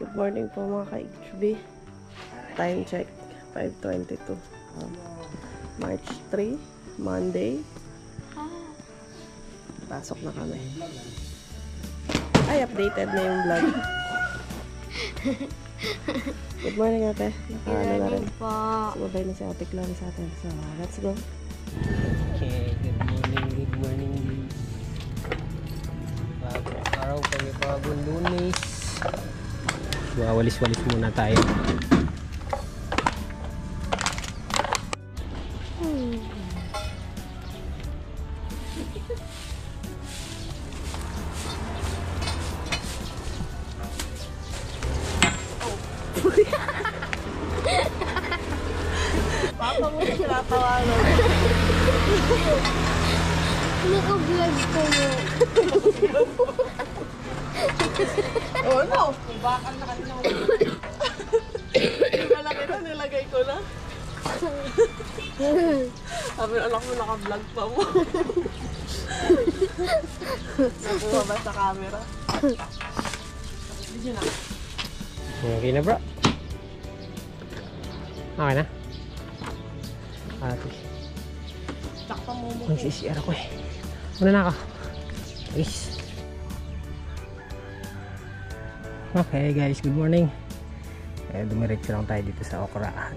Good morning po mga ka-HB. Time check, 5:22. March 3, Monday. Pasok na kami. Ay, updated na yung vlog. Good morning ate. Nakaano na rin. Sumabay na si ate Chloe sa atin. So, let's go. Okay, good morning. Bagong araw kami, bagong Lunes. Wawalis-walis muna tayo. Papa mo na pinatawanan. Naka-vlog ko mo. Oh no! Bakal na kanina. Malaki na, nilagay ko na. Sabi na anak mo, naka-vlog pa mo. Nakuha ba sa camera? Hindi na. Okay na bro. Okay na. Ate. Takpa mo mo. Mag-CCR ako eh. Muna na ako. Please. Okay guys, good morning. Dumiretso lang tayo dito sa okrahan.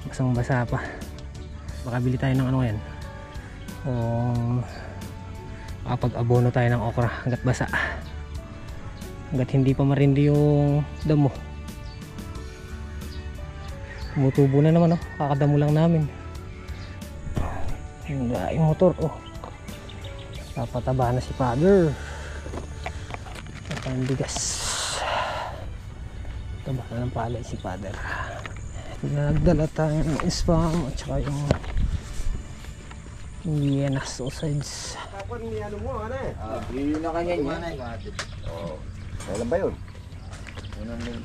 Basang basa pa. Makabili tayo ng ano yan. Kung makapag-abono tayo ng okra hanggat basa. Hanggat hindi pa marindi yung damo. Tumutubo na naman oh. Kakadamo lang namin. Yung motor oh. Papataba na si father. Ang bigas. Taba na ng palay si father. Nagdala tayo ng spam at saka yung Vienna sausage. Kapag may ano mo, ano eh? Yun na kanya niya. Oo. Kailan ba yun?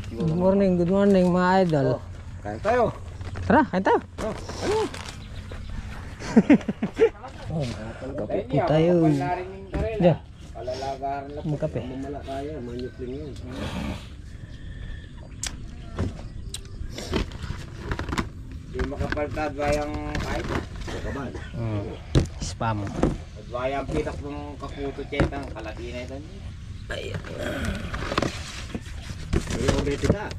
Good morning mga idol. Kain tayo. Tara, kain tayo. Ano? Kape po tayo. Diyan. Palalagaran na po. Magkape. Mamalakaya, manyupling yun. Hindi makapagkadwayang kahit. Kabal. Spam. Kadwayang pitak ng kaputo chetang kalati na ito. Ayan. May obete ka.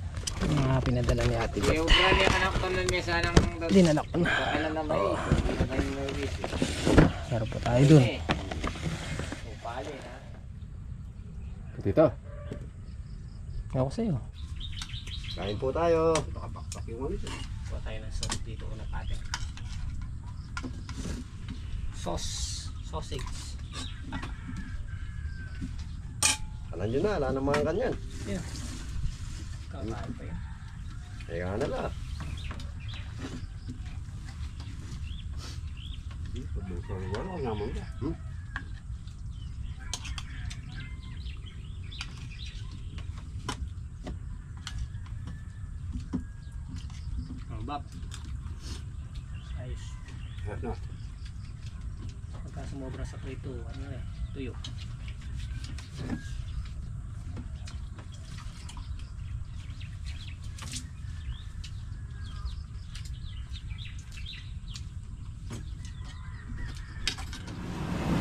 Mga pinadala ni ate. Yung brand yung anak ko nun niya sanang Dinala ko na. ano na ba eh. Hindi na kayo may visit. Meron po tayo dun. Upali ha. Dito. Ako sa'yo. Kain po tayo. Nakapakpak yung ano siya. Kuha tayo ng sauce dito ulit ate. Sausage. Alam nyo na, wala na mga kanyan. Yeah. Kakain pa yan. Kaya na lang. Wala naman ka. Ang bab. Ayos. Ano? Pagka sumobra sa prito, ano eh, tuyo.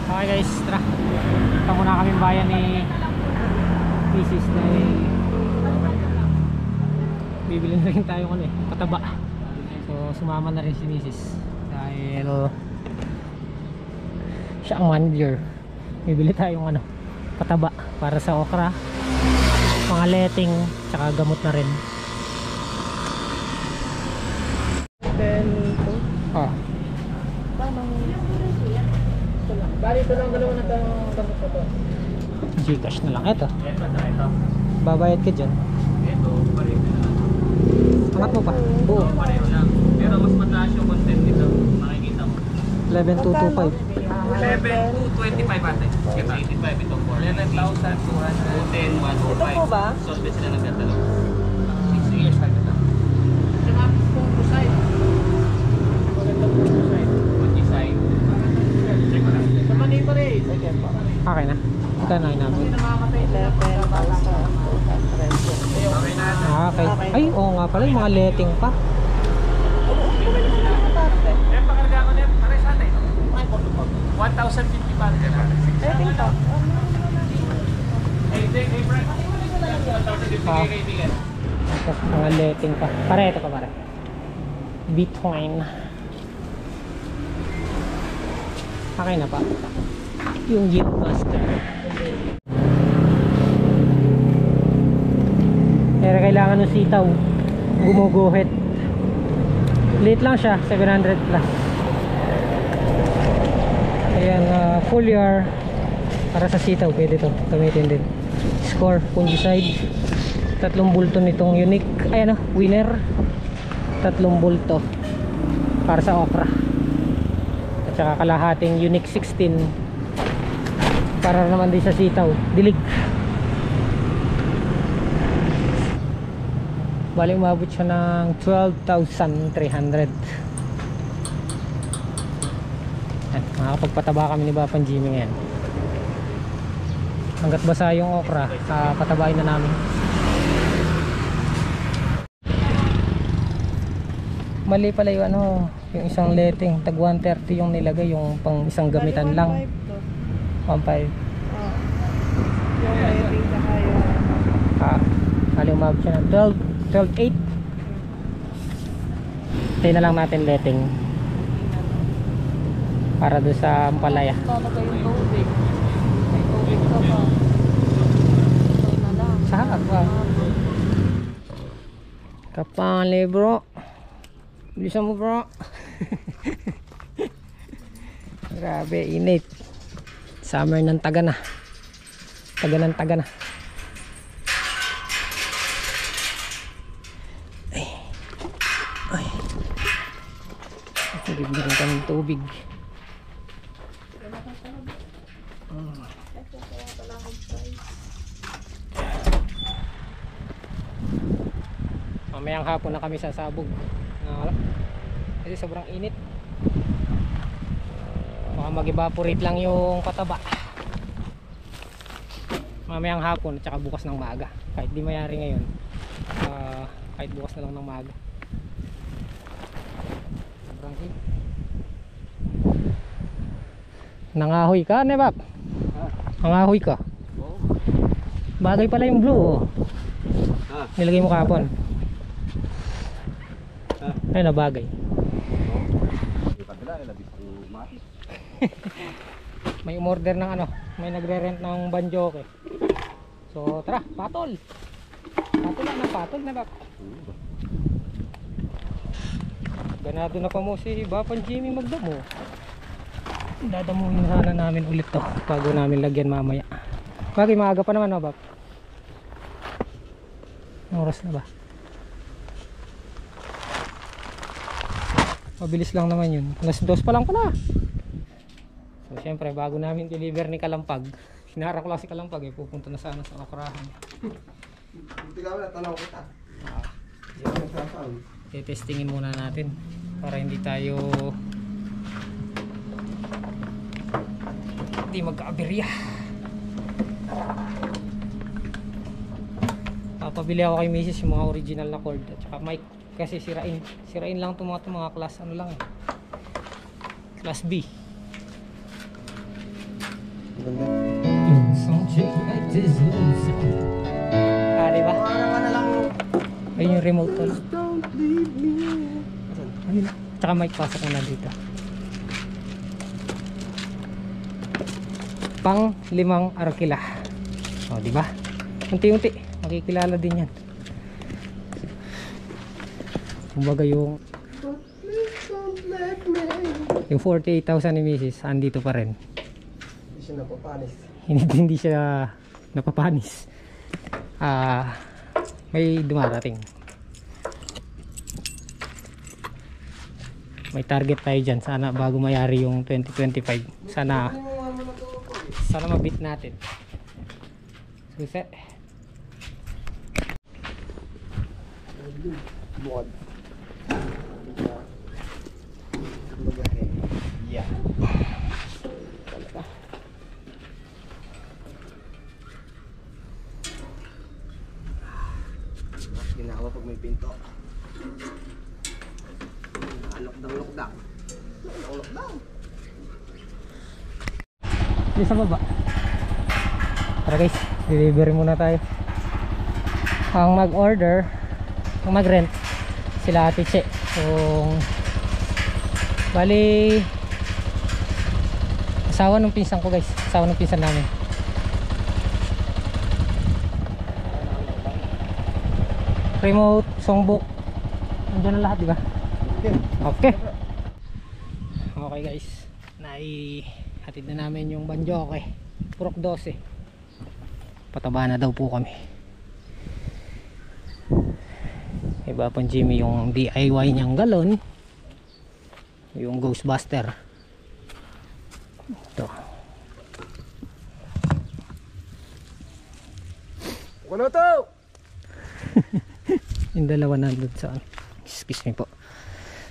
Okay guys, tara. Punta muna kami bayan ni Mrs. na bibili na rin tayo kung pataba. So sumama na rin si Mrs. dahil siya ang manager. Bibili tayong pataba para sa okra, mga letting, tsaka gamot na rin. Then, Oh. bali ito lang dalawa na itong gamot ko to. Gcash na lang. Eto. Babayad ka dyan. Angat mo pa. Buo. Pero mas mataas yung content nito, makikita mo. 11,225. 11,225 ate. Ito 85 ito. 11,210, 105. Ito po ba? Solve sila nagdadalaw. 6 years na ganda. Saka photo side. Maganda photo side. Mag-design. Check mo lang. Sa Manila rin. Sige pa. Okay na. Magkano na inabot? 11,200. Okay. Ay, oo nga pala. Yung mga letting pa. Pakarga ko na yan. Pare sa atin. 1,050 pa rin na. Letting pa. Hey, Frank. 1,050 kaibigan. Ito, mga letting pa. Pare, ito pa pare. Bitcoin. Okay na pa. Yung Yield Master. Pero kailangan ng sitaw. Gumuguhit. Late lang siya. 700 plus. Ayan, full year. Para sa sitaw. Pwede to. Gamitin din. Score. Fungicide. 3 bulto nitong unique. Ayan o. Winner. 3 bulto. Para sa okra. At saka kalahating unique 16 para naman din sa sitaw. Dilig. Bali umabot siya ng 12,300. Makakapagpataba kami ni Bapan Jimmy ngayon. Hanggat basa yung okra, patabain na namin. Mali pala yung yung isang letting. Tag 130 yung nilagay, yung pang isang gamitan lang. 1.5. Yung letting saka yung... Mali umabot siya ng 12.8. Tayo na lang natin letting para doon sa Ampalaya. Talaga yung tubig. May tubig ka pa. Ito na lang. Saka ba? Kapali bro. Bilisan mo bro. Grabe init. Summer ng taga na. Taga na. Ay. Bibigyan ka ng tubig. Mamayang hapon na kami sasabog. Kasi sobrang init. Baka mag-evaporate lang yung pataba. Mamayang hapon at saka bukas ng maaga. Kahit di mayari ngayon, kahit bukas na lang ng maaga. Sobrang init. Nangahoy ka, Nebap? Nangahoy ka? Bagay pala yung blue, oh. Nilagay mo kahapon. Ay, nabagay. May umorder ng may nagre-rent ng banjoke. So tara, patol. Patol na patol na bak. Ganado na pa mo si Bapan Jimmy magdamo. Dadamuhin sana namin ulit to bago namin lagyan mamaya. Bagay maaga pa naman, Bap. Oras na ba? Mabilis lang naman yun. Alas 2 pa lang pala. So syempre bago namin deliver ni Kalampag, hinara ko lang si Kalampag pupunta na sana sa okrahan. Buti ka wala, tanaw kita. Testingin muna natin para hindi tayo magka-aberya. Papabili ako kay Mrs. yung mga original na cord at saka mic kasi sirain lang itong mga class lang class B. Diba? Ayun yung remote tol. Ayun. Tsaka mic pasok na dito. Pang 5 arkila. O diba? Unti-unti makikilala din yan. Kumbaga yung 48,000 ni Mrs. andito pa rin. Hindi siya napapanis. Hindi siya napapanis. May dumarating. May target tayo dyan. Sana bago mayari yung 2025. Sana mabit natin. Susi. Buwan. Yeah. Ginawa pag may pinto. Lockdown. Lockdown. Dito sa baba. Tara guys, delivery muna tayo. Ang mag-order, ang mag-rent, sila Ate Che. Kung bali asawa ng pinsan ko guys, asawa ng pinsan namin. Remote, songbook, andyan na lahat, diba? Okay. Okay guys, naihatid na namin yung Banjoke Purok 12. Pataba na daw po kami. Iba pang Jimmy yung DIY niyang galon, yung Ghostbuster. Ito. Ano to? Yung dalawa nandun sa ano. Excuse me po.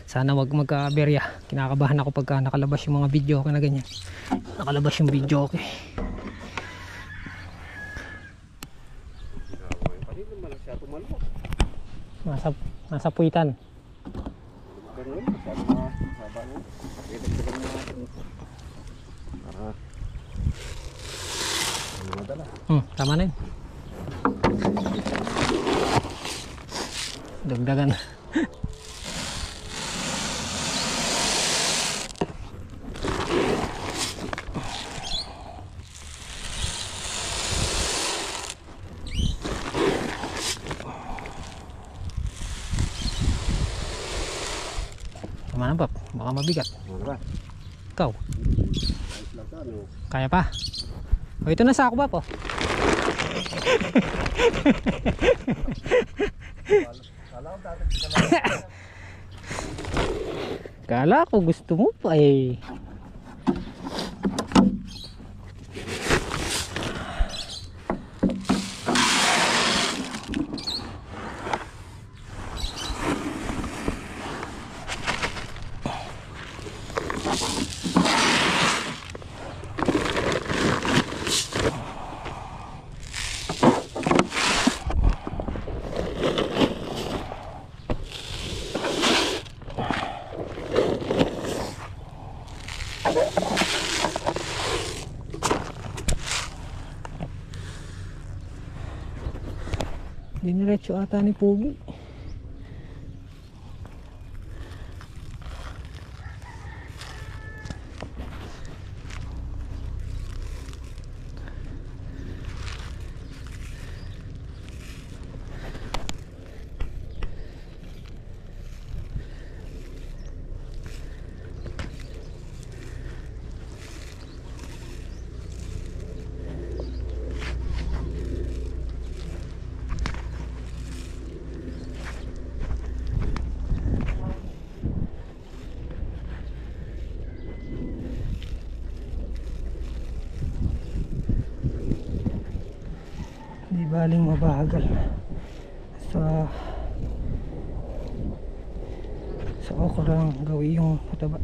Sana wag magka-aberya. Kinakabahan ako pagka nakalabas yung mga video ko na ganyan. Nakalabas yung video ko. Nasa puwitan. Tama na yun. Dagdagan. Tama na, Pap. Baka mabigat. Ikaw? Kaya pa? O, ito na sa ako, Pap. Kala ko gusto mo pa eh. Diniretso ata ni Pogi. Di baling mabagal sa okra gawin yung pataba.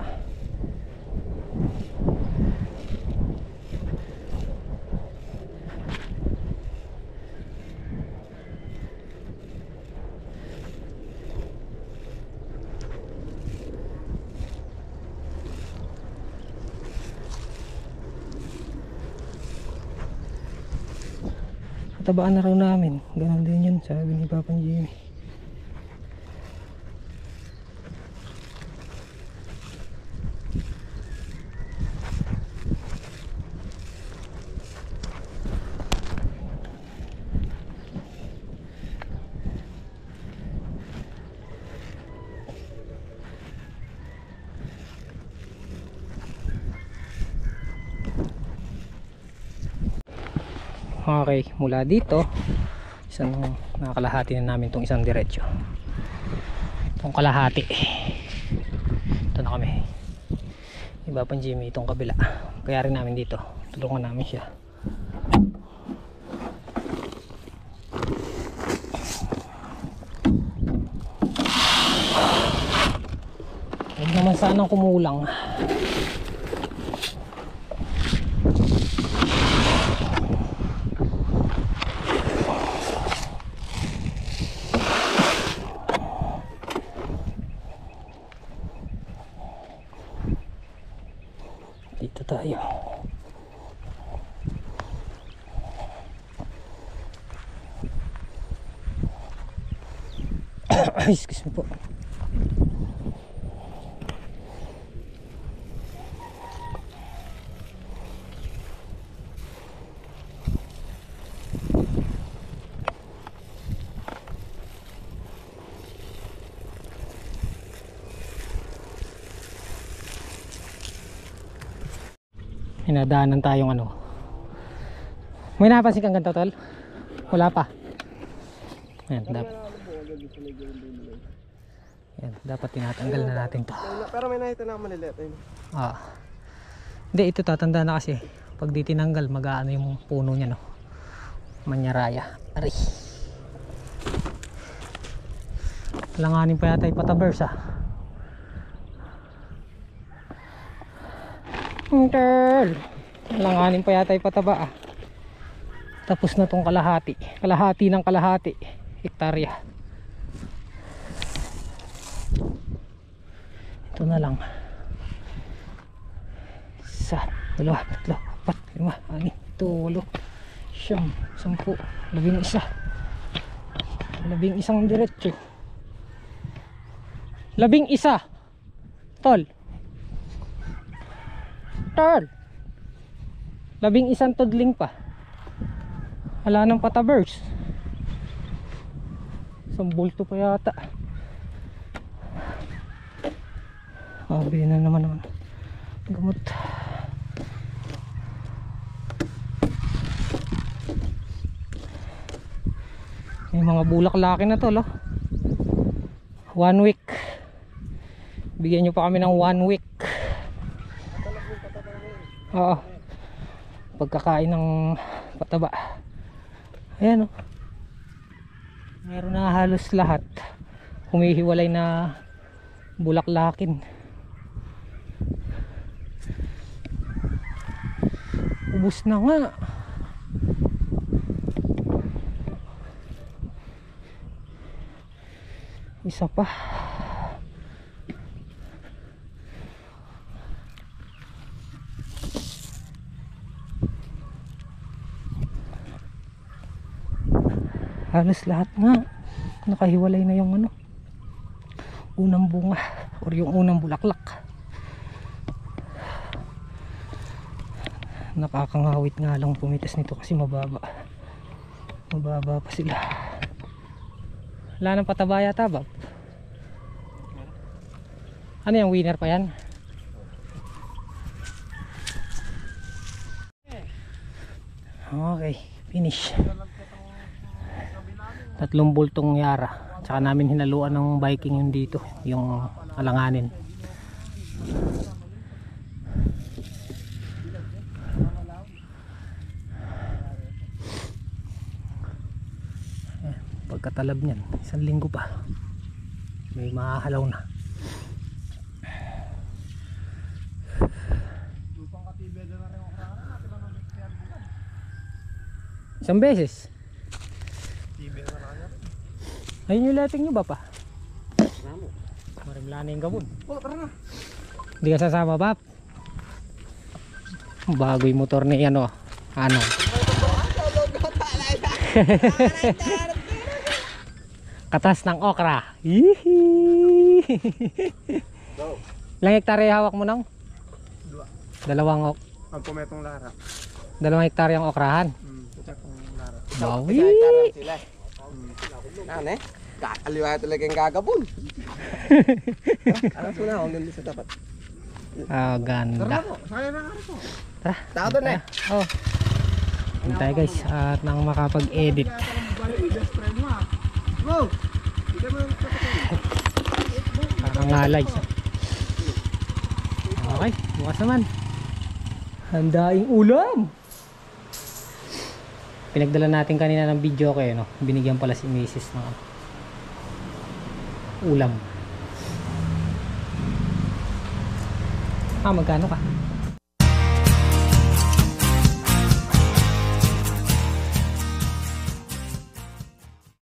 Patabaan na raw namin. Ganon din yun, sabi ni Papa Jimmy. Okay, mula dito isang nakakalahati na namin itong isang diretso, itong kalahati. Ito na kami. Iba pang Jimmy itong kabila, kaya rin namin dito, tulungan namin siya. Huwag naman sanang kumulang. Excuse me po. Hinadaanan tayong ano. May napansin kang ganito, tol? Wala pa. Ayan, dapat tinatanggal na natin to. Pero may nakita na ako maliliit. Hindi, ito tatanda na kasi. Pag di tinanggal, mag-aano yung puno niya, no? Manyaraya. Aray. Langanin pa yata yung patabers, Uncle, langanin pa yata yung pataba, Tapos na tong kalahati. Kalahati ng kalahati hektarya. Ito na lang. 1, 2, 3, 4, 5, 6, 7, 8, 9, 10, 11. 11 diretso. 11. Tol. 11 tudling pa. Wala nang patabers. Isang bulto pa yata. Bili na naman gamot. May mga bulaklaki na to, 1 week. Bigyan nyo pa kami ng 1 week. Oo. Pagkakain ng pataba. Ayan, meron na halos lahat. Humihiwalay na bulaklakin. Ubus na nga. Isa pa. Halos lahat nga nakahiwalay na yung unang bunga or yung unang bulaklak. Nakakangawit nga lang pumitas nito kasi mababa pa sila. Wala nang pataba yata, Bob? Ano yung winner pa yan? Okay, finish. 3 bultong yara. Tsaka namin hinaluan ng Viking yung dito, yung alanganin. Pagkatalab niyan, 1 linggo pa may mahahalaw na. Isang beses. Ayun yung letting nyo ba pa? Marimla na yung gabon. Hindi ka sasama, Bap? Bago yung motor ni ano. Katas ng okra. Ilang hektarya hawak mo nang? 2. 2 Pagpumetong lara. 2 hektarya ang okrahan. Bawi. Ano Aliwa talaga yung gagabon. Alas mo na ako ganda sa tapat. Ganda. Tara. Tao doon Oh. Hintay guys at nang makapag-edit. Ngalay. Okay, bukas naman. Handaing ulam. Pinagdala natin kanina ng video kayo, binigyan pala si Mrs. ng ulam. Magkano ka?